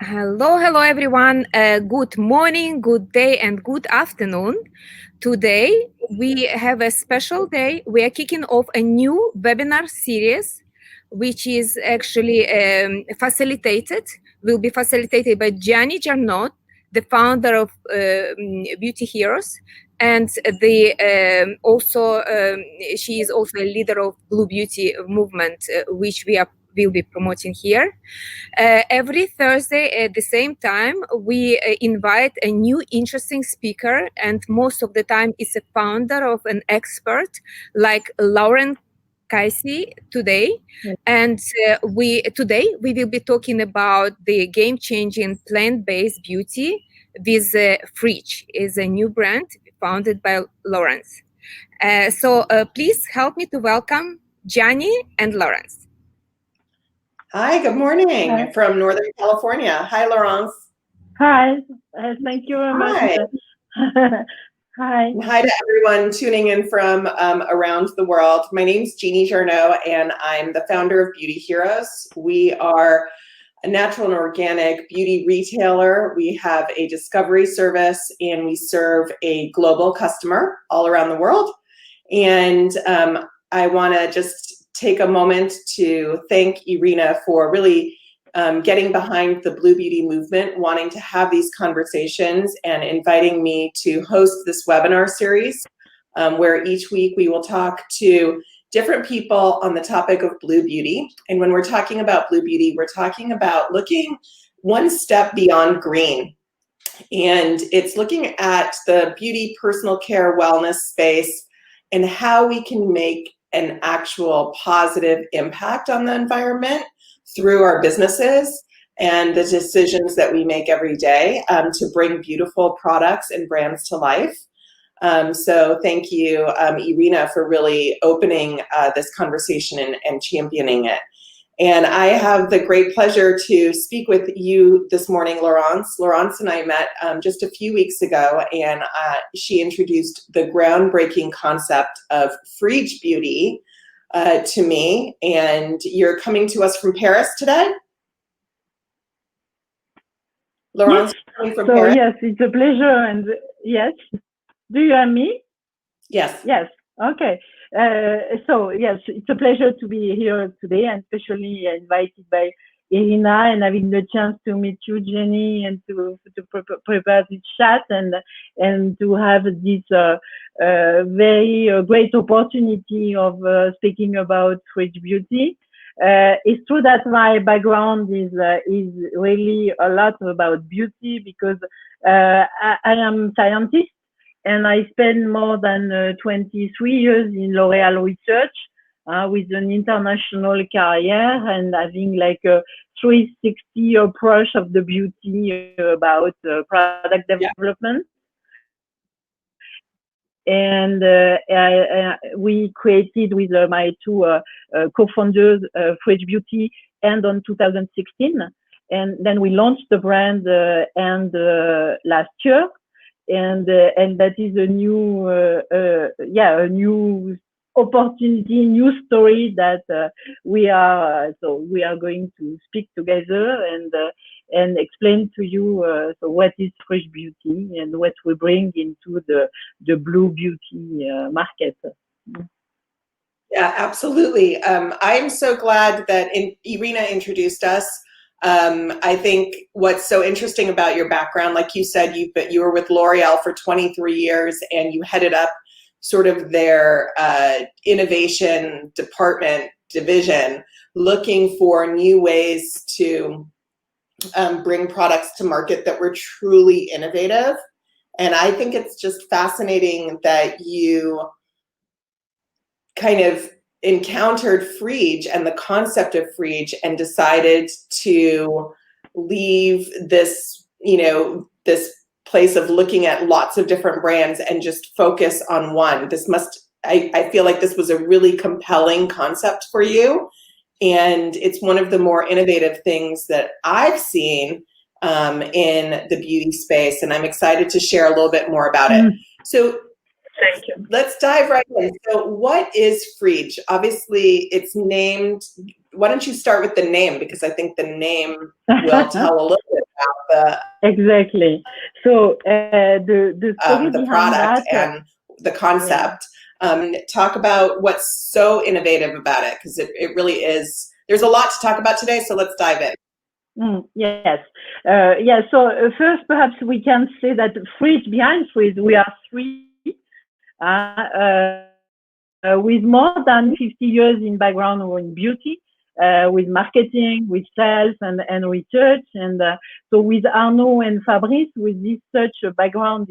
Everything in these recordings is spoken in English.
Hello, everyone. Good morning, good day, and good afternoon. Today, we have a special day. We are kicking off a new webinar series, which is actually will be facilitated by Jeannie Jarnot, the founder of Beauty Heroes, and she is also a leader of Blue Beauty movement, which will be promoting here. Every Thursday at the same time, we invite a new interesting speaker, and most of the time it's a founder of an expert like Laurence Caisey today. And today we will be talking about the game-changing plant-based beauty with Freedge, is a new brand founded by Laurence. So please help me to welcome Jeannie and Laurence. Hi, good morning from Northern California. Hi, Laurence. Hi, thank you very much. Hi. Hi to everyone tuning in from around the world. My name's Jeannie Jarnot, and I'm the founder of Beauty Heroes. We are a natural and organic beauty retailer. We have a discovery service, and we serve a global customer all around the world. And I want to just take a moment to thank Irina for really getting behind the Blue Beauty movement, wanting to have these conversations and inviting me to host this webinar series where each week we will talk to different people on the topic of Blue Beauty. And when we're talking about Blue Beauty, we're talking about looking one step beyond green. And it's looking at the beauty, personal care, wellness space and how we can make an actual positive impact on the environment through our businesses and the decisions that we make every day to bring beautiful products and brands to life. So thank you, Irina, for really opening this conversation and championing it. And I have the great pleasure to speak with you this morning, Laurence. Laurence and I met just a few weeks ago, and she introduced the groundbreaking concept of Freedge Beauty to me. And you're coming to us from Paris today? Laurence, yes. coming from Paris? Yes, it's a pleasure. And yes, do you hear me? Yes. Yes. Okay. So yes, it's a pleasure to be here today, and especially invited by Irina, and having the chance to meet you, Jenny, and to prepare this chat and to have this very great opportunity of speaking about Freedge Beauty. It's true that my background is really a lot about beauty because I am scientist. And I spent more than 23 years in L'Oréal research with an international career and having like a 360 approach of the beauty about product development. And we created with my two co-founders Freedge Beauty and on 2016. And then we launched the brand last year. And that is a new a new opportunity, new story that we are going to speak together and explain to you so what is Freedge Beauty and what we bring into the Blue Beauty market. Yeah, absolutely. I'm so glad that Irina introduced us. I think what's so interesting about your background, like you said, you were with L'Oréal for 23 years and you headed up sort of their innovation division, looking for new ways to bring products to market that were truly innovative. And I think it's just fascinating that you kind of encountered Freedge and the concept of Freedge and decided to leave this, this place of looking at lots of different brands and just focus on one. I feel like this was a really compelling concept for you. And it's one of the more innovative things that I've seen in the beauty space. And I'm excited to share a little bit more about it. So thank you. Let's dive right in. So what is Freedge? Obviously, it's named. Why don't you start with the name? Because I think the name will tell a little bit about Exactly. So the story the behind product that, and the concept. Talk about what's so innovative about it, because it really is. There's a lot to talk about today, so let's dive in. Yes. Yeah. So first, perhaps we can say that behind Freedge, we are three, with more than 50 years in background in beauty, with marketing, with sales and research. And so with Arnaud and Fabrice, with this such a background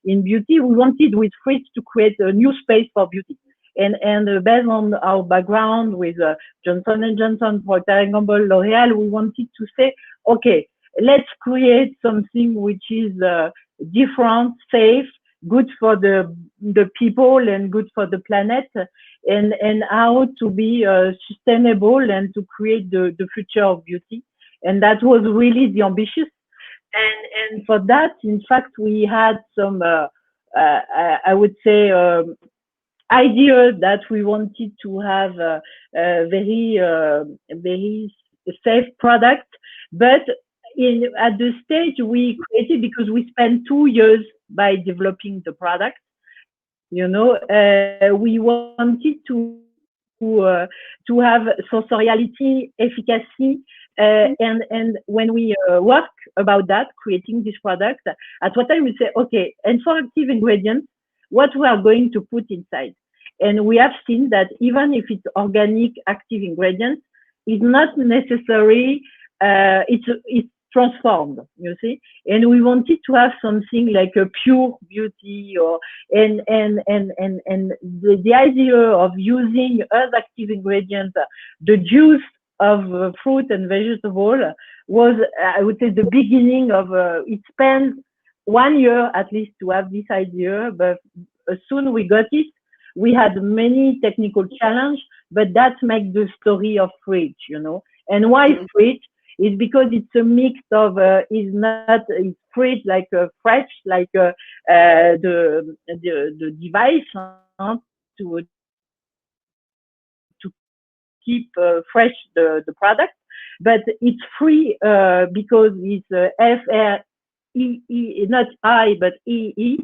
in beauty, we wanted with Freedge to create a new space for beauty. And based on our background with Johnson & Johnson, Procter & Gamble, L'Oreal, we wanted to say, okay, let's create something which is different, safe, good for the people and good for the planet, and how to be sustainable and to create the future of beauty. And that was really the ambitious. And for that, in fact, we had some, I would say, idea that we wanted to have a very safe product, but at the stage we created, because we spent 2 years by developing the product, we wanted to have sensoriality, efficacy, and when we work about that, creating this product, at what time we say, okay, and for active ingredients, what we are going to put inside. And we have seen that even if it's organic active ingredients, it's not necessary, it's transformed, you see. And we wanted to have something like a pure beauty, and the idea of using as active ingredients the juice of fruit and vegetable was, I would say, the beginning of it spent 1 year at least to have this idea, but as soon we got it, we had many technical challenges, but that makes the story of Freedge, And why Freedge? Is because it's a mix of it's Freedge like fresh, like the device to keep fresh the product, but it's free because it's FREE, not I but EE,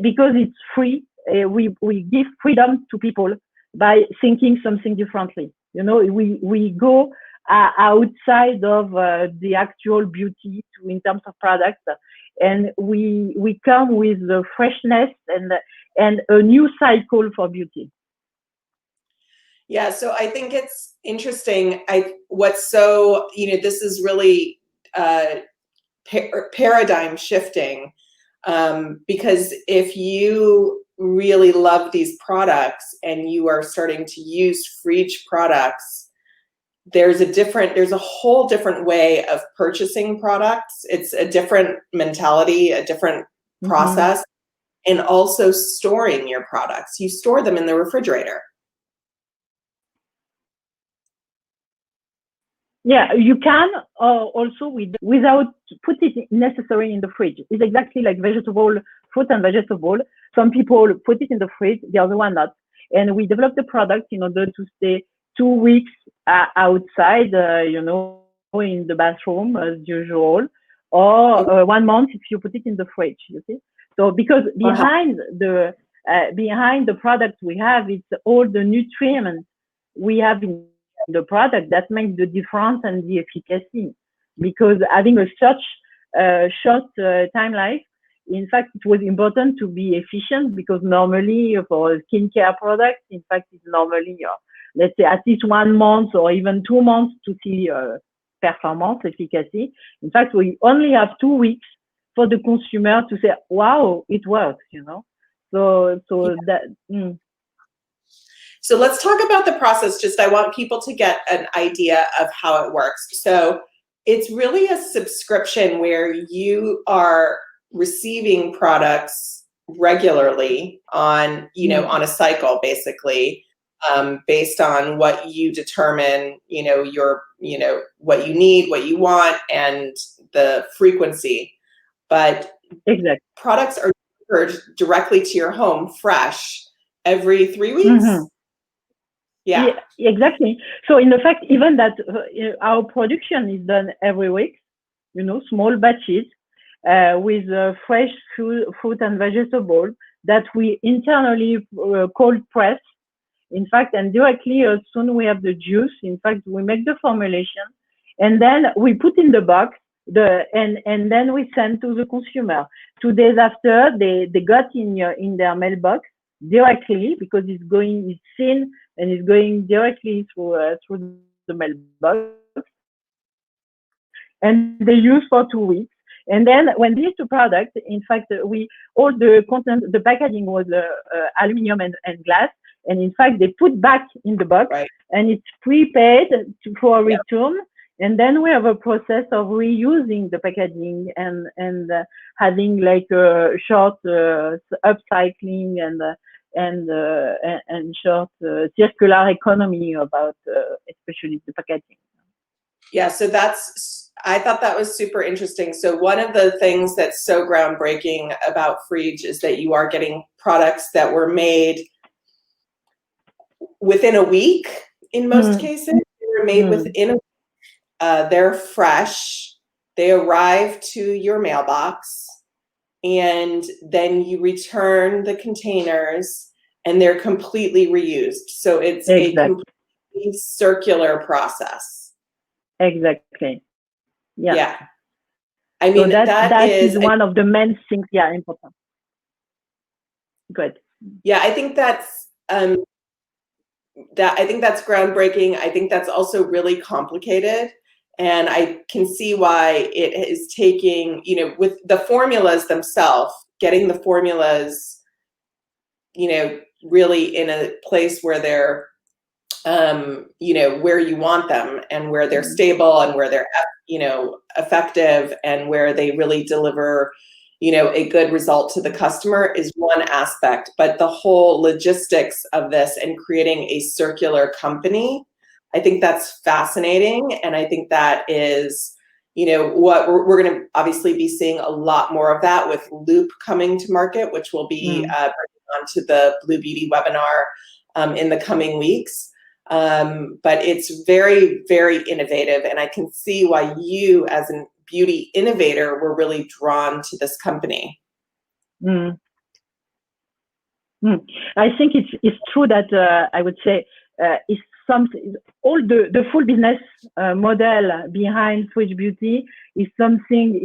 because it's free. We give freedom to people by thinking something differently. We go outside of the actual beauty in terms of products, and we come with the freshness and a new cycle for beauty. Yeah, so I think it's interesting. What's so, this is really paradigm shifting, because if you really love these products and you are starting to use Freedge products, there's a whole different way of purchasing products. It's a different mentality, a different process, and also storing your products. You store them in the refrigerator. Yeah, you can also without put it necessarily in the fridge. It's exactly like fruit and vegetable. Some people put it in the fridge, the other one not. And we developed the product in order to stay 2 weeks outside, in the bathroom as usual, or 1 month if you put it in the fridge. You see. So because behind the product we have, it's all the nutrients we have in the product that makes the difference and the efficacy. Because having a such short time life, in fact, it was important to be efficient, because normally for skincare products, in fact, it's normally, let's say, at least 1 month or even 2 months to see performance, efficacy. In fact, we only have 2 weeks for the consumer to say, wow, it works, So that. So let's talk about the process. I want people to get an idea of how it works. So it's really a subscription where you are receiving products regularly on, on a cycle, basically, based on what you determine, what you need, what you want, and the frequency. But exactly, products are delivered directly to your home, fresh, every 3 weeks. Yeah, exactly. So in fact, even that our production is done every week, small batches with fresh fruit and vegetables that we internally cold press. In fact, and directly as soon we have the juice, in fact, we make the formulation and then we put in the box and then we send to the consumer. 2 days after, they got in their mailbox directly because it's thin and it's going directly through the mailbox, and they use for 2 weeks. And then when these two products, in fact, all the content, the packaging was aluminum and glass. And in fact, they put back in the box, right, and it's prepaid for a return. And then we have a process of reusing the packaging and having like a short upcycling and short circular economy about especially the packaging. Yeah, so I thought that was super interesting. So one of the things that's so groundbreaking about Freedge is that you are getting products that were made within a week in most cases. They were made within a week. They're fresh. They arrive to your mailbox, and then you return the containers, and they're completely reused. So it's a completely circular process. Exactly. Yeah. I mean, so that is one of the main things. Yeah, important. Good. Yeah, I think that's groundbreaking. I think that's also really complicated. And I can see why it is taking, with the formulas themselves, getting the formulas, really in a place where they're, where you want them and where they're stable and where they're, effective and where they really deliver, a good result to the customer is one aspect. But the whole logistics of this and creating a circular company, I think that's fascinating. And I think that is, what we're going to obviously be seeing a lot more of that with Loop coming to market, which will be bringing on to the Blue Beauty webinar in the coming weeks. But it's very, very innovative. And I can see why you as a beauty innovator were really drawn to this company. I think it's true that I would say it's something. All the full business model behind Freedge Beauty is something.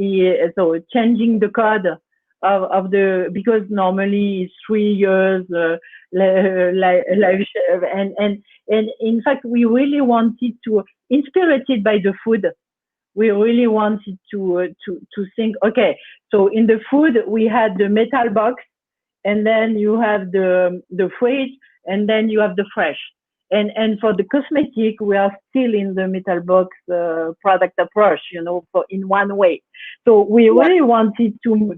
So changing the code of the, because normally it's 3 years life, and in fact we really wanted to, inspired by the food. We really wanted to think, okay, so in the food we had the metal box, and then you have the fridge, and then you have the fresh. And for the cosmetic, we are still in the metal box product approach, for in one way. So we really wanted to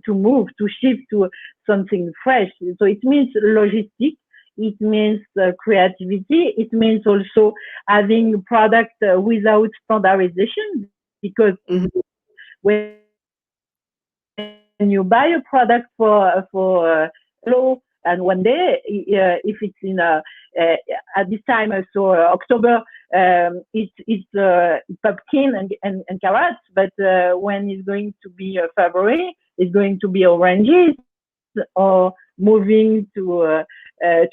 shift to something fresh. So it means logistics, it means creativity, it means also having product without standardization, because when you buy a product for low, and one day, if it's in at this time, so October, it's pumpkin and carrots, but when it's going to be February, it's going to be oranges, or moving to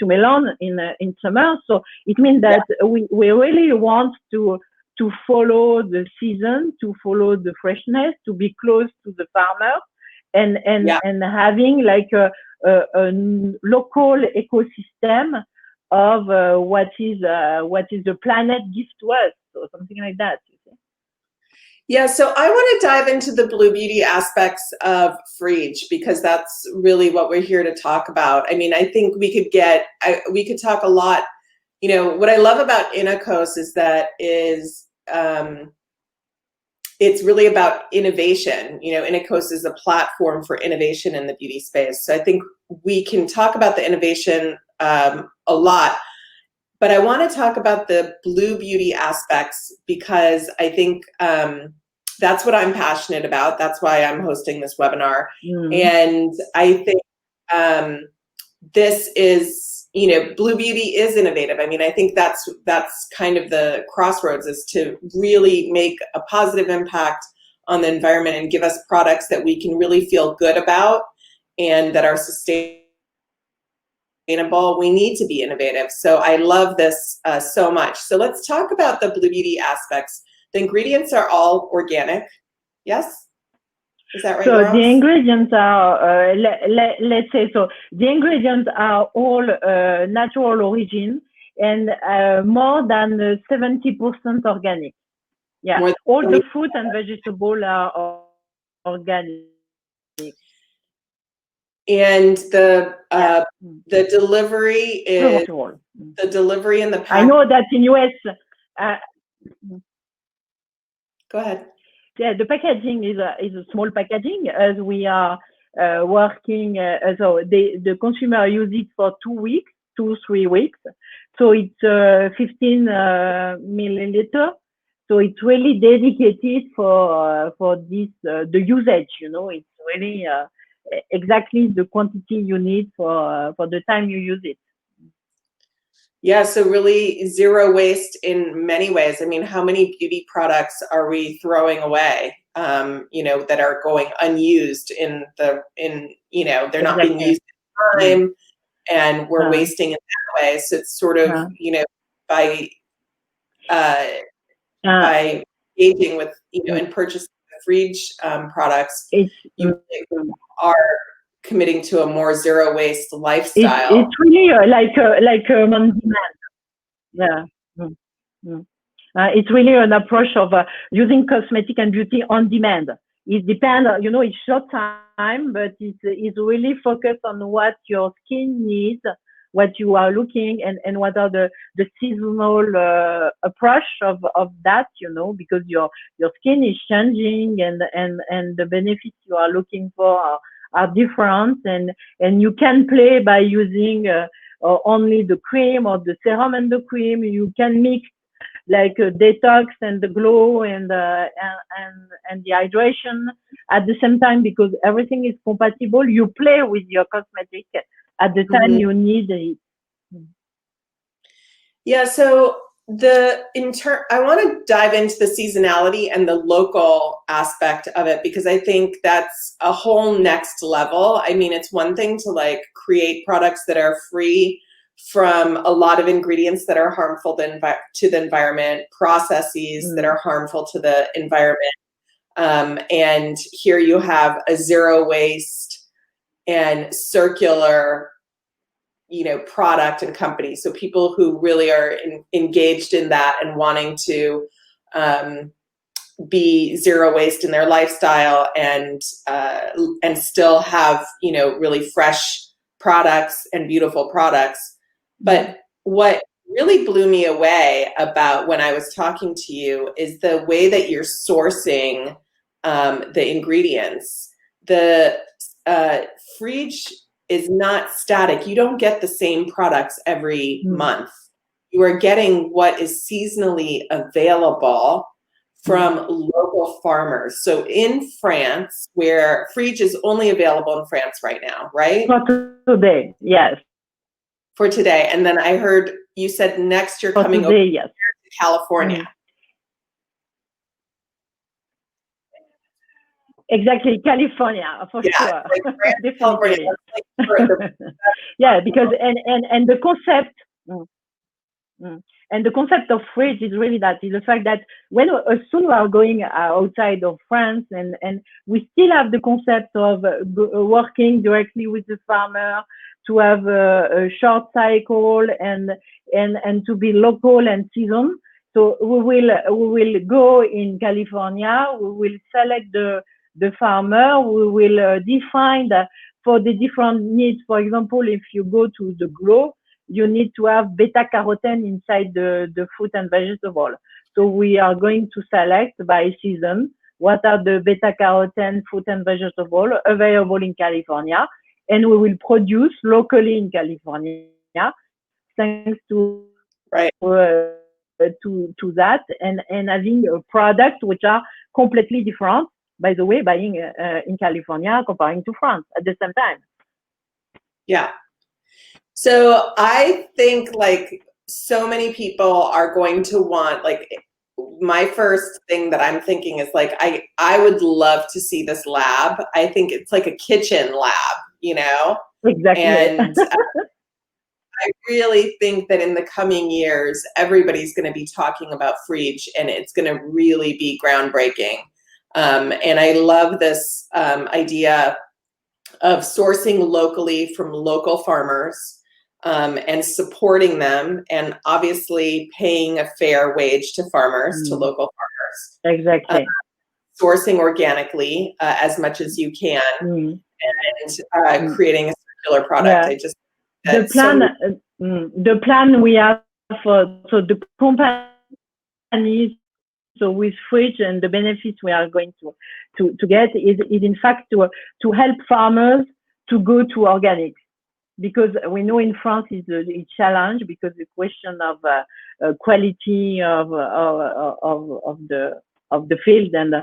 melon in summer. So it means that we really want to follow the season, to follow the freshness, to be close to the farmer, and having like a local ecosystem of what is the planet gives to us, or something like that. Yeah, so I want to dive into the Blue Beauty aspects of Freedge, because that's really what we're here to talk about. I mean, I think we could talk a lot. What I love about INNOCOS is that it's really about innovation. INNOCOS is a platform for innovation in the beauty space. So I think we can talk about the innovation a lot, but I want to talk about the Blue Beauty aspects, because I think that's what I'm passionate about. That's why I'm hosting this webinar. And I think this is, Blue Beauty is innovative. I mean, I think that's kind of the crossroads, is to really make a positive impact on the environment and give us products that we can really feel good about and that are sustainable, we need to be innovative. So I love this so much. So let's talk about the Blue Beauty aspects. The ingredients are all organic. Yes? Is that right, So Laurence? the ingredients are, let's say, so the ingredients are all natural origin and more than 70% organic. Yeah, all the fruit and vegetables are organic. And the delivery is the delivery in the pack. I know that in US. Go ahead. Yeah, the packaging is a small packaging as we are working. So the consumer use it for 2 weeks, 2-3 weeks. So it's 15 milliliter. So it's really dedicated for this the usage. You know, it's really exactly the quantity you need for the time you use it. Yeah, so really zero waste in many ways. I mean, how many beauty products are we throwing away, you know, that are going unused they're not being used in time and we're wasting in that way. So it's sort of, you know, by engaging with, you know, and purchasing the Freedge products, you are committing to a more zero waste lifestyle. It's really like on demand. Yeah. It's really an approach of using cosmetic and beauty on demand. It depends, you know, it's short time, but it's really focused on what your skin needs, what you are looking, and what are the seasonal approach of that, you know, because your skin is changing and the benefits you are looking for are different, and you can play by using only the cream or the serum and the cream. You can mix like detox and the glow and the hydration at the same time, because everything is compatible. You play with your cosmetic at the time you need it. Yeah, so I want to dive into the seasonality and the local aspect of it, because I think that's a whole next level. I mean, it's one thing to like create products that are free from a lot of ingredients that are harmful to the environment, processes that are harmful to the environment. And here you have a zero waste and circular, you know, product and company. So people who really are engaged in that and wanting to be zero waste in their lifestyle and still have, you know, really fresh products and beautiful products. But what really blew me away about when I was talking to you is the way that you're sourcing the ingredients. The Freedge is not static. You don't get the same products every month. You are getting what is seasonally available from local farmers. So in France, where Freedge is only available in France right now, right? For today, yes. For today. And then I heard you said next you're coming over to California. Exactly, California, for sure. Like California. Yeah, because and the concept and the concept of Freedge is really that, is the fact that as soon we are going outside of France, and we still have the concept of working directly with the farmer, to have a short cycle and to be local and season. So we will go in California. We will select the farmer. We will define for the different needs. For example, if you go to the glow, you need to have beta carotene inside the fruit and vegetable. So we are going to select by season what are the beta carotene fruit and vegetable available in California, and we will produce locally in California, thanks to to that, and having a product which are completely different. By the way, buying in California comparing to France at the same time. Yeah. So I think like so many people are going to want, like my first thing that I'm thinking is like, I would love to see this lab. I think it's like a kitchen lab, you know? Exactly. And I really think that in the coming years, everybody's going to be talking about Freedge, and it's going to really be groundbreaking. And I love this idea of sourcing locally from local farmers and supporting them, and obviously paying a fair wage to farmers, to local farmers. Exactly. Sourcing organically as much as you can, and creating a circular product. Yeah. I just the plan we have for the companies, so with Freedge, and the benefits we are going to get is in fact to help farmers to go to organic, because we know in France is a challenge, because the question of quality of the field, and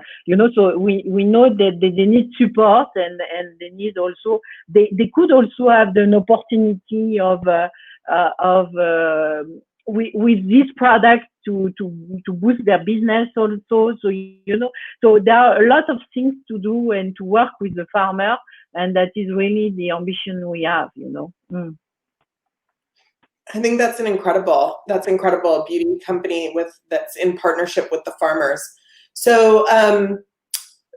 so we know that they need support, and they need also, they could also have an opportunity of with this product to boost their business also. So so there are a lot of things to do and to work with the farmer, and that is really the ambition we have. I think that's incredible beauty company that's in partnership with the farmers. So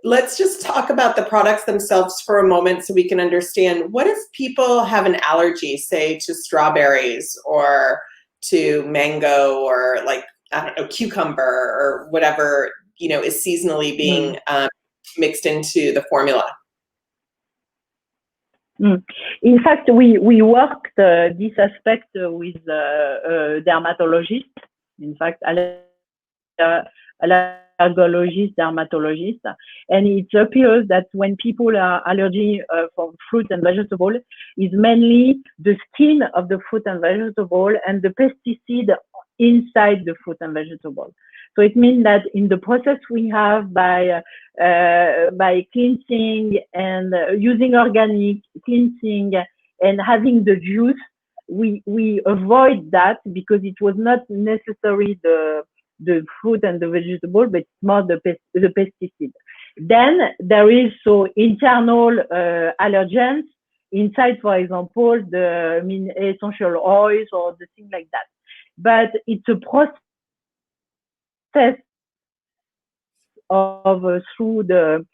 let's just talk about the products themselves for a moment, so we can understand, what if people have an allergy, say to strawberries or to mango, or like, I don't know, cucumber, or whatever, is seasonally being mixed into the formula? In fact, we worked this aspect with dermatologists. In fact, allergologist, dermatologist, and it appears that when people are allergic for fruit and vegetable, is mainly the skin of the fruit and vegetable and the pesticide inside the fruit and vegetable. So it means that in the process we have by cleansing and using organic cleansing and having the juice, we avoid that, because it was not necessarily the fruit and the vegetable, but more the pesticide. Then there is internal allergens inside, for example, the essential oils or the thing like that. But it's a process of through the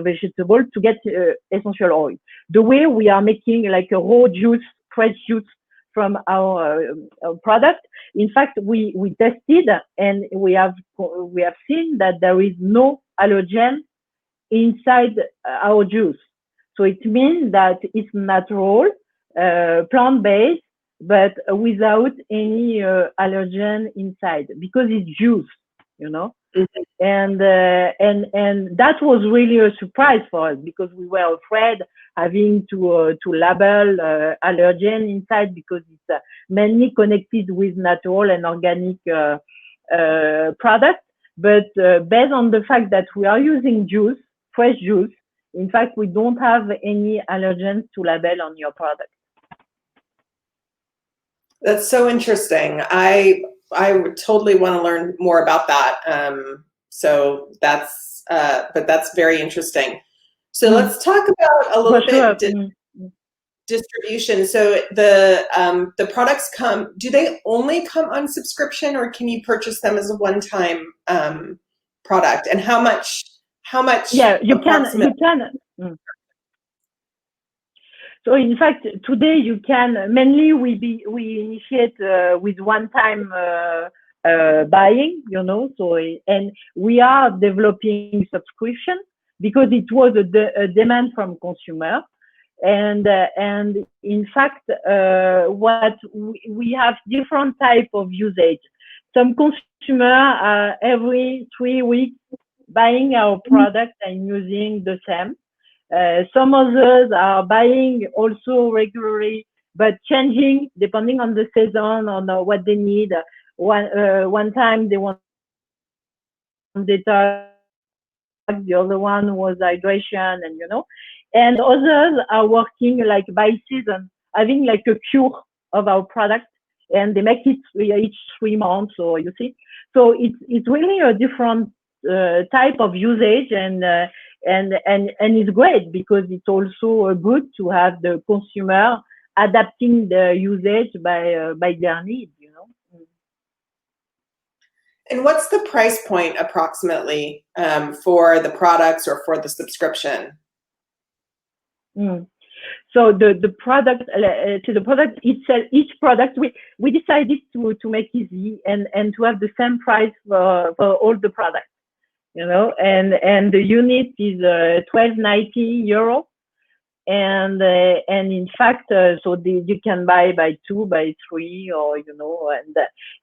vegetable to get essential oil. The way we are making like a raw juice, fresh juice from our product, in fact, we tested, and we have seen that there is no allergen inside our juice. So it means that it's natural, plant-based, but without any allergen inside, because it's juice, And that was really a surprise for us, because we were afraid having to label allergen inside, because it's mainly connected with natural and organic products. But based on the fact that we are using juice, fresh juice, in fact, we don't have any allergens to label on your product. That's so interesting. I totally want to learn more about that. So that's, but that's very interesting. So let's talk about a little bit distribution. So the products do they only come on subscription, or can you purchase them as a one-time product? And how much? Yeah, you can. So in fact, today you can, mainly we initiate with one-time buying, so, and we are developing subscription, because it was a demand from consumer. And in fact, what we have different type of usage. Some consumer every 3 weeks buying our product and using the same. Some others are buying also regularly, but changing depending on the season, on what they need. One time they want detox, the other one was hydration, and others are working like by season, having like a cure of our product, and they make it each 3 months, or you see. So it's really a different type of usage, and it's great because it's also good to have the consumer adapting the usage by their needs, you know. And what's the price point approximately for the products or for the subscription? So the product, to the product itself, each product, we decided to make easy and to have the same price for all the products, you know, and the unit is 12.90 euro. And in fact, so you can buy by 2, by 3, or, you know,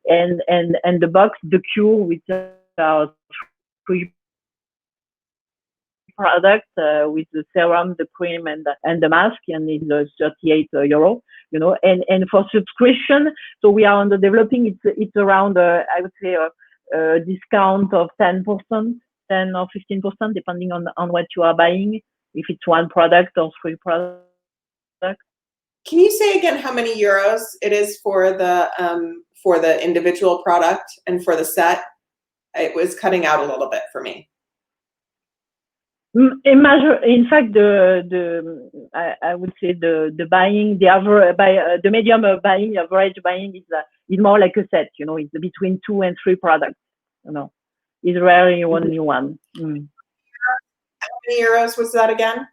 and the box, the cure, with 3 products, with the serum, the cream, and the mask, and it's 38 euro, you know. And for subscription, so we are under developing. It's around I would say a discount of 10%, 10 or 15%, depending on what you are buying. If it's 1 product or 3 products. Can you say again how many euros it is for the individual product and for the set? It was cutting out a little bit for me. In fact, I would say the buying, the medium of buying, average buying is more like a set. You know, it's between 2 and 3 products. You know, it's rarely only one. How many euros was that again?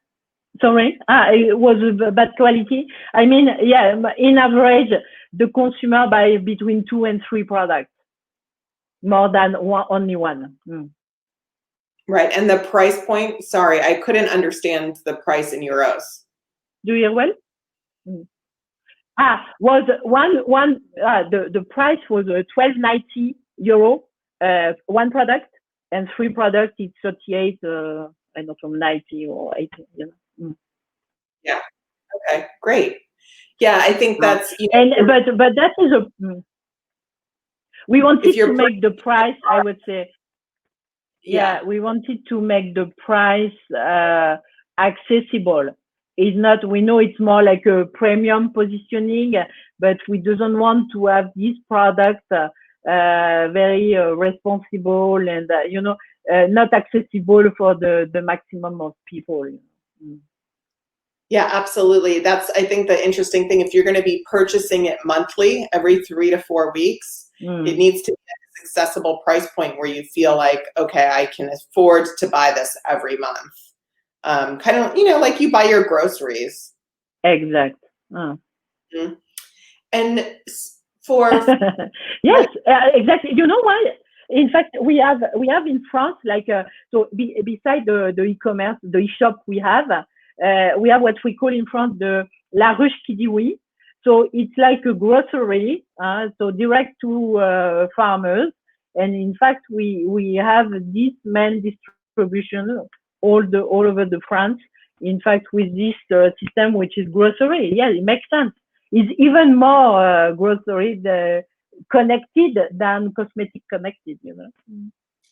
Sorry, it was bad quality. I mean, yeah, in average, the consumer buy between 2 and 3 products, more than only one. Right, and the price point, sorry, I couldn't understand the price in euros. Do you hear well? Was the price was 12.90 euro, 1 product, and 3 products, it's 38, I don't know, from 90 or 80, you know. Yeah, okay, great. Yeah, I think that's, you know, and but that is we wanted to make the price, I would say, we wanted to make the price accessible. It's not, we know it's more like a premium positioning, but we doesn't want to have this product very responsible and you know, not accessible for the maximum of people. Yeah, absolutely. That's, I think, the interesting thing. If you're going to be purchasing it monthly, every 3 to 4 weeks, it needs to be at this accessible price point where you feel like, okay, I can afford to buy this every month. Kind of, you know, like you buy your groceries. Exact. And for yes, exactly. You know why? In fact, we have in France, like so beside the e-commerce, the e-shop we have what we call in France the La Ruche qui dit oui. So it's like a grocery, so direct to farmers. And in fact, we have this main distribution all over the France. In fact, with this system, which is grocery, yeah, it makes sense. It's even more grocery connected than cosmetic connected, you know.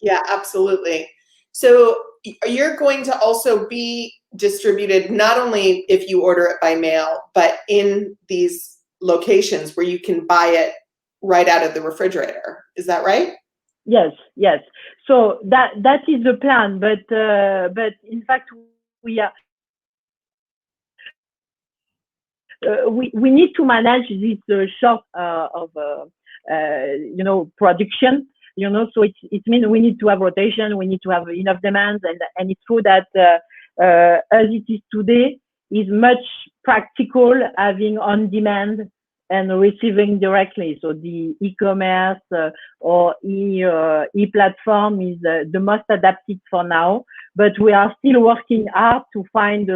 Yeah, absolutely. So you're going to also be distributed not only if you order it by mail, but in these locations where you can buy it right out of the refrigerator. Is that right? Yes. So that is the plan, but in fact we are we need to manage this shop of you know, production. You know, so it means we need to have rotation, we need to have enough demands, and it's true that as it is today, is much practical having on demand and receiving directly. So the e-commerce or e-platform is the most adapted for now, but we are still working hard to find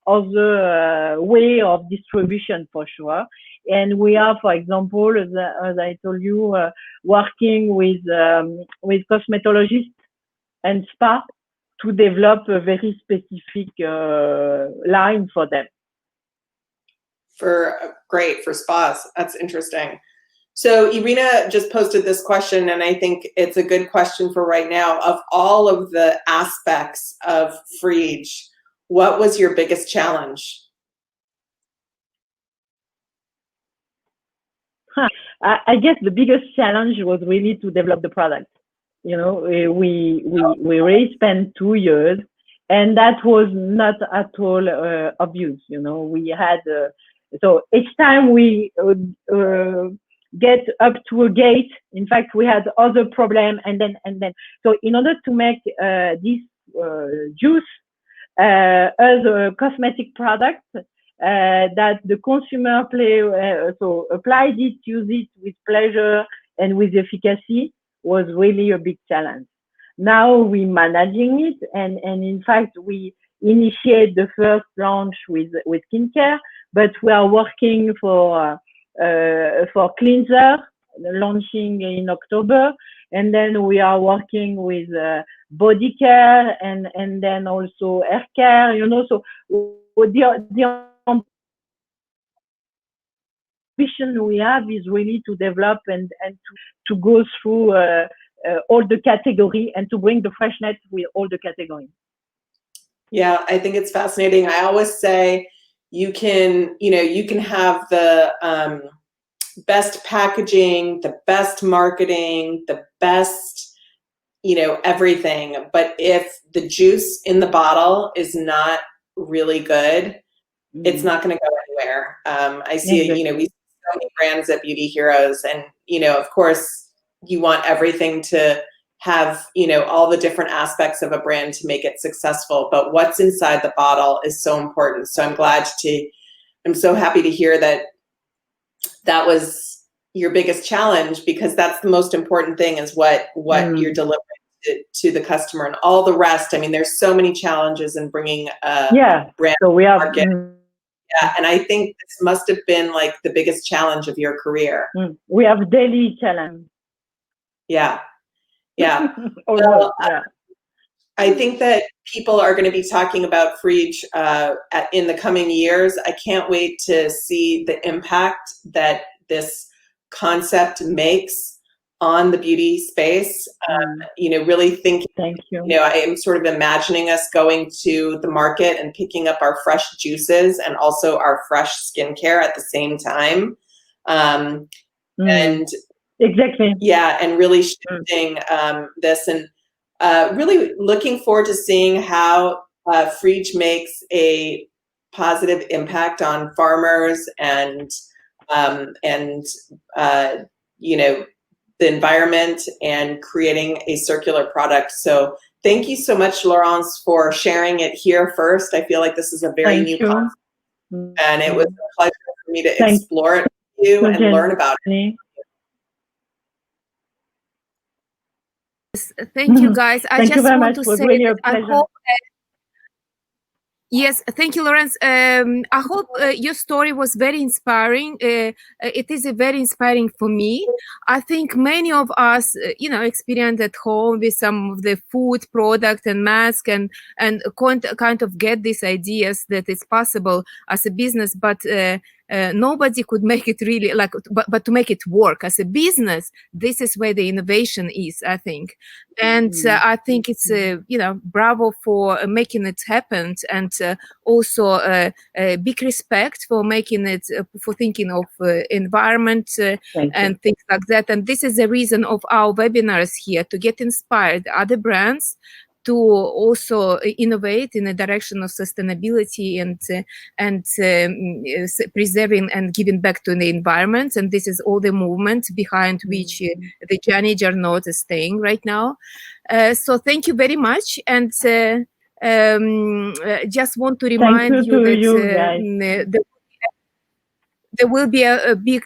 other way of distribution for sure. And we are, for example, as I told you, working with cosmetologists and spa to develop a very specific line for them. Great for spas. That's interesting. So Irina just posted this question, and I think it's a good question for right now. Of all of the aspects of Freedge, what was your biggest challenge? I guess the biggest challenge was really to develop the product. You know, we really spent 2 years, and that was not at all obvious. You know, we had so each time we get up to a gate. In fact, we had other problem, and then so in order to make this juice as a cosmetic product that the consumer so applied it, use it with pleasure and with efficacy, was really a big challenge. Now we're managing it, and in fact we initiate the first launch with skincare, but we are working for cleanser, launching in October, and then we are working with body care and then also hair care. You know, so the ambition we have is really to develop and to go through all the category and to bring the freshness with all the categories. Yeah, I think it's fascinating. I always say you can have the best packaging, the best marketing, the best, everything. But if the juice in the bottle is not really good, it's not going to go anywhere. I see, we see so many brands at Beauty Heroes, and, of course, you want everything to have, all the different aspects of a brand to make it successful. But what's inside the bottle is so important. So I'm so happy to hear that was your biggest challenge, because that's the most important thing, is what you're delivering to the customer, and all the rest. I mean, there's so many challenges in bringing a brand so we have, market. Yeah, and I think this must have been like the biggest challenge of your career. We have daily challenge. Yeah. Well, I think that people are going to be talking about Freedge in the coming years. I can't wait to see the impact that this concept makes on the beauty space. Really thinking, thank you. I am sort of imagining us going to the market and picking up our fresh juices and also our fresh skincare at the same time. And exactly. Yeah, and really shifting this, and really looking forward to seeing how Freedge makes a positive impact on farmers and the environment, and creating a circular product. So thank you so much, Laurence, for sharing it here first. I feel like this is a very new concept, and it was a pleasure for me to explore it with you and learn about it. Thank you, guys. I just want to say really that I hope. Yes, thank you, Laurence. I hope your story was very inspiring. It is very inspiring for me. I think many of us, experience at home with some of the food product and mask, and kind of get these ideas that it's possible as a business, but nobody could make it really but to make it work as a business. This is where the innovation is, I think. And I think it's, bravo for making it happen, and also a big respect for making it, for thinking of environment and things like that. And this is the reason of our webinars here, to get inspired other brands to also innovate in the direction of sustainability and preserving and giving back to the environment. And this is all the movement behind which the Jeannie Jarnot is staying right now. So thank you very much. And just want to remind you that there will be a big,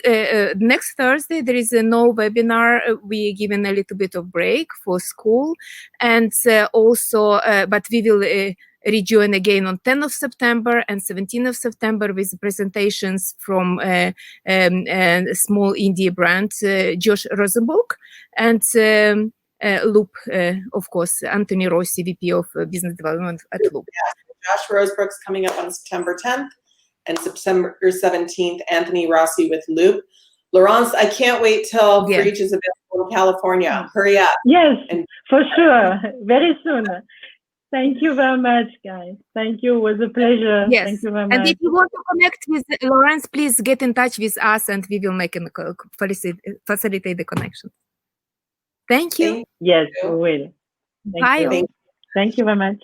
next Thursday, there is no webinar. We're given a little bit of break for school. And also, but we will rejoin again on 10th of September and 17th of September with presentations from a small indie brand, Josh Rosenberg, and Loop, of course, Anthony Rossi, VP of Business Development at Loop. Yeah, Josh Rosenberg's coming up on September 10th. And September 17th, Anthony Rossi with Loop. Laurence, I can't wait till Freedge is available in California. Hurry up. Yes, for sure. Very soon. Thank you very much, guys. Thank you. It was a pleasure. Yes. Thank you very And much. if you want to connect with Laurence, please get in touch with us and we will make facilitate the connection. Thank you. Thank Yes, you. we will. Thank Bye. you. all. Thank you very much.